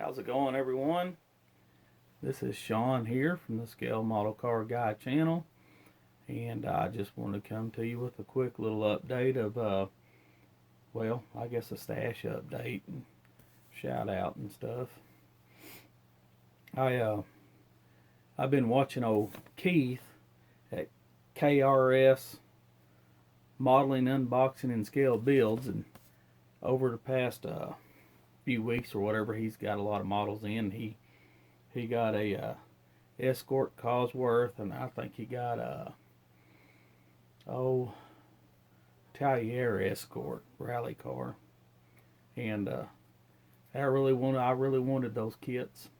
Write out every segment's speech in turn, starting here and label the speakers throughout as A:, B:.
A: How's it going, everyone? This is Sean here from the Scale Model Car Guy channel, and I just want to come to you with a quick little update of, I guess a stash update and shout out and stuff. I've been watching old Keith at KRS Modeling, Unboxing, and Scale Builds, and over the past few weeks or whatever, he's got a lot of models in. He got a Escort Cosworth, and I think he got a Tallier Escort rally car, and I really wanted those kits,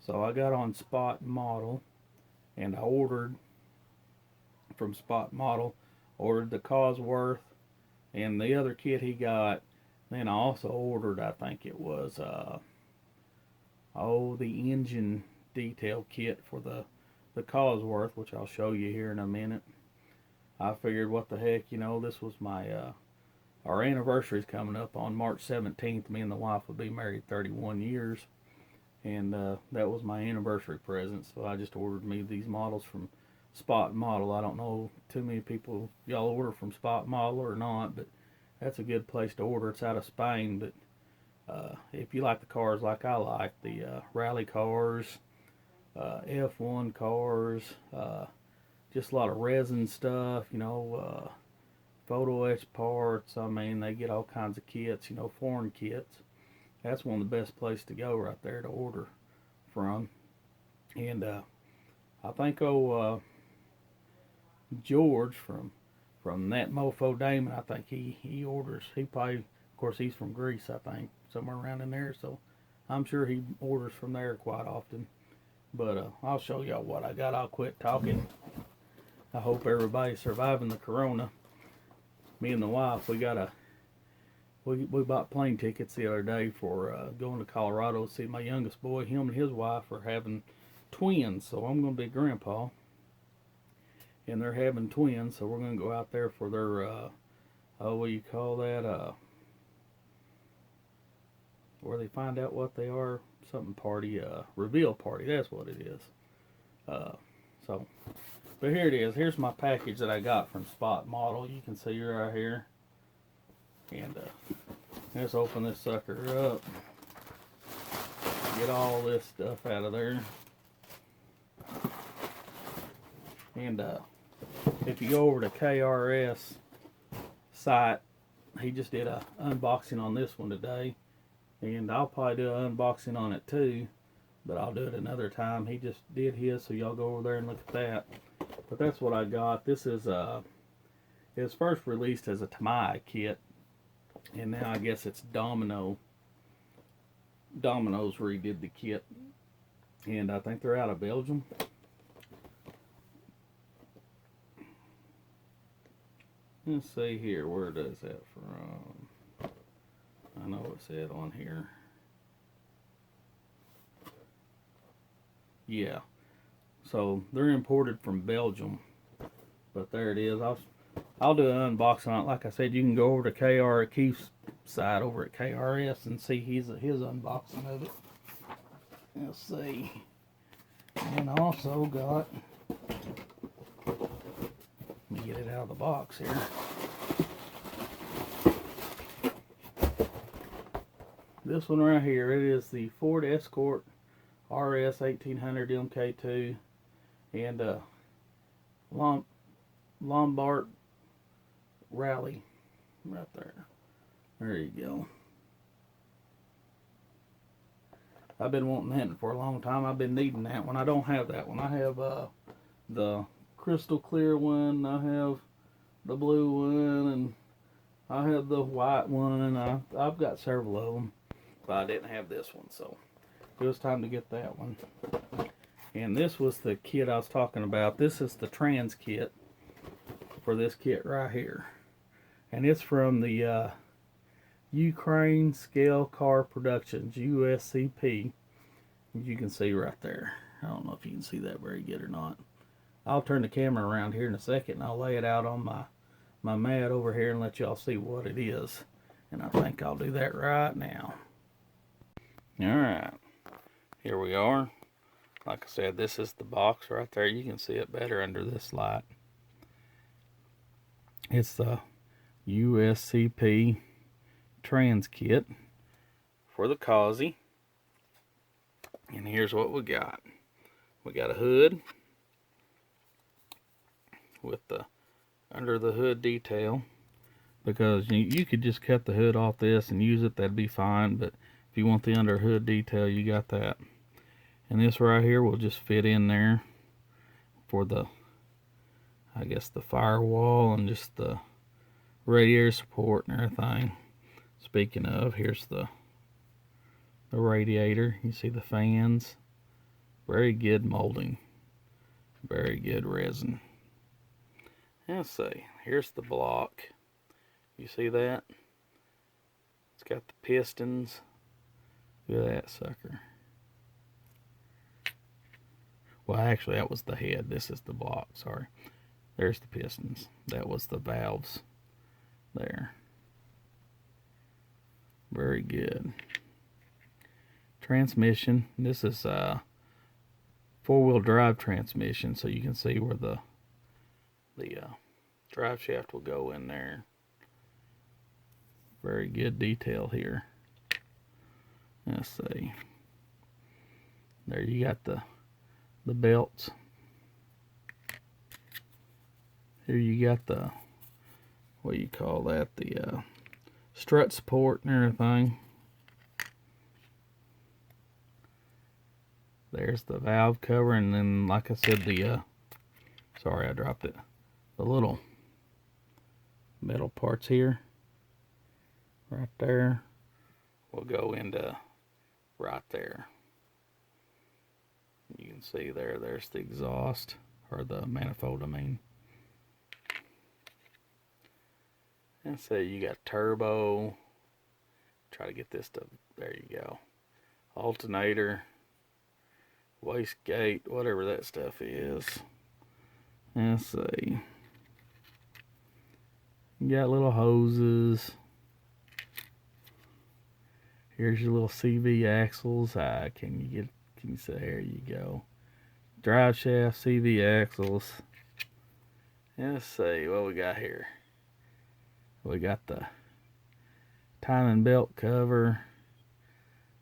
A: so I got on Spot Model, and I ordered from Spot Model, ordered the Cosworth and the other kit he got. Then I also ordered, I think it was, the engine detail kit for the Cosworth, which I'll show you here in a minute. I figured, what the heck, this was our anniversary's coming up on March 17th. Me and the wife would be married 31 years, and that was my anniversary present, so I just ordered me these models from Spot Model. I don't know too many people, y'all order from Spot Model or not, but that's a good place to order. It's out of Spain, but if you like the cars like I like, the rally cars, F1 cars, just a lot of resin stuff, photo etch parts. I mean, they get all kinds of kits, foreign kits. That's one of the best places to go right there to order from. And I think George from that Mofo Damon, I think he orders. He probably, of course, he's from Greece, I think, somewhere around in there. So I'm sure he orders from there quite often. But I'll show y'all what I got. I'll quit talking. I hope everybody's surviving the corona. Me and the wife, we bought plane tickets the other day for going to Colorado to see my youngest boy. Him and his wife are having twins, so I'm going to be grandpa. And they're having twins, so we're going to go out there for their, what do you call that, where they find out what they are, something party, reveal party, that's what it is. But here it is. Here's my package that I got from Spot Model. You can see right here. And let's open this sucker up. Get all this stuff out of there. And if you go over to KRS site, he just did a unboxing on this one today, and I'll probably do an unboxing on it too, but I'll do it another time. He just did his, so y'all go over there and look at that. But that's what I got. This is it was first released as a Tamiya kit, and now I guess it's Domino's redid the kit, and I think they're out of Belgium. Let's see here, where does that from? I know it said on here. Yeah, so they're imported from Belgium, but there it is. I'll do an unboxing on it. Like I said, you can go over to Keith's side over at KRS and see his unboxing of it. Let's see. And I also got, let me get it out of the box here. This one right here, it is the Ford Escort RS 1800 MK2 and Lombard Rally right there. There you go. I've been wanting that for a long time. I've been needing that one. I don't have that one. I have the crystal clear one, I have the blue one, and I have the white one, and I've got several of them, but I didn't have this one, so it was time to get that one. And this was the kit I was talking about. This is the trans kit for this kit right here, and it's from the Ukraine Scale Car Productions, USCP, as you can see right there. I don't know if you can see that very good or not. I'll turn the camera around here in a second, and I'll lay it out on my mat over here and let y'all see what it is. And I think I'll do that right now. Alright, here we are. Like I said, this is the box right there. You can see it better under this light. It's the USCP trans kit for the Causey. And here's what we got. We got a hood with the under the hood detail, because you could just cut the hood off this and use it, that'd be fine, but if you want the under hood detail, you got that. And this right here will just fit in there for the, I guess, the firewall and just the radiator support and everything. Speaking of, here's the radiator. You see the fans. Very good molding. Very good resin. Let's see. Here's the block. You see that? It's got the pistons. Look at that sucker. Well, actually, that was the head. This is the block. Sorry. There's the pistons. That was the valves there. Very good. Transmission. This is four-wheel drive transmission, so you can see where the drive shaft will go in there. Very good detail here. Let's see. There you got the belts. Here you got the, what do you call that, the strut support and everything. There's the valve cover, and then, like I said, the sorry, I dropped it, the little metal parts here right there will go into right there. You can see there's the exhaust, or the manifold, I mean. And so you got turbo. Try to get this to, there you go. Alternator, wastegate, whatever that stuff is. Let's see. You got little hoses. Here's your little CV axles. Can you say, there you go. Drive shaft, CV axles. Let's see what we got here. We got the timing belt cover.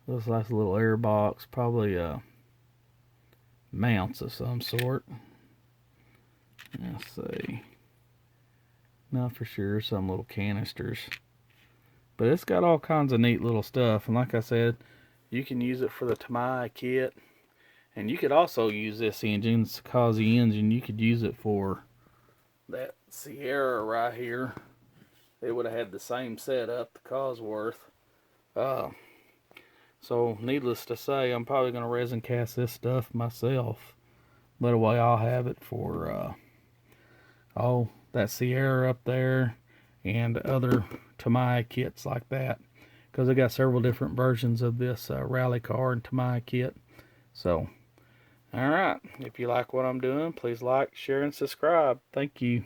A: Looks like a little air box, probably mounts of some sort. Let's see. Not for sure, some little canisters. But it's got all kinds of neat little stuff. And like I said, you can use it for the Tamiya kit. And you could also use this engine, it's a Causey engine. You could use it for that Sierra right here. It would have had the same setup, the Cosworth. So needless to say, I'm probably going to resin cast this stuff myself. That way I'll have it for that Sierra up there and other Tamiya kits like that. Because I got several different versions of this rally car and Tamiya kit. So, alright, if you like what I'm doing, please like, share, and subscribe. Thank you.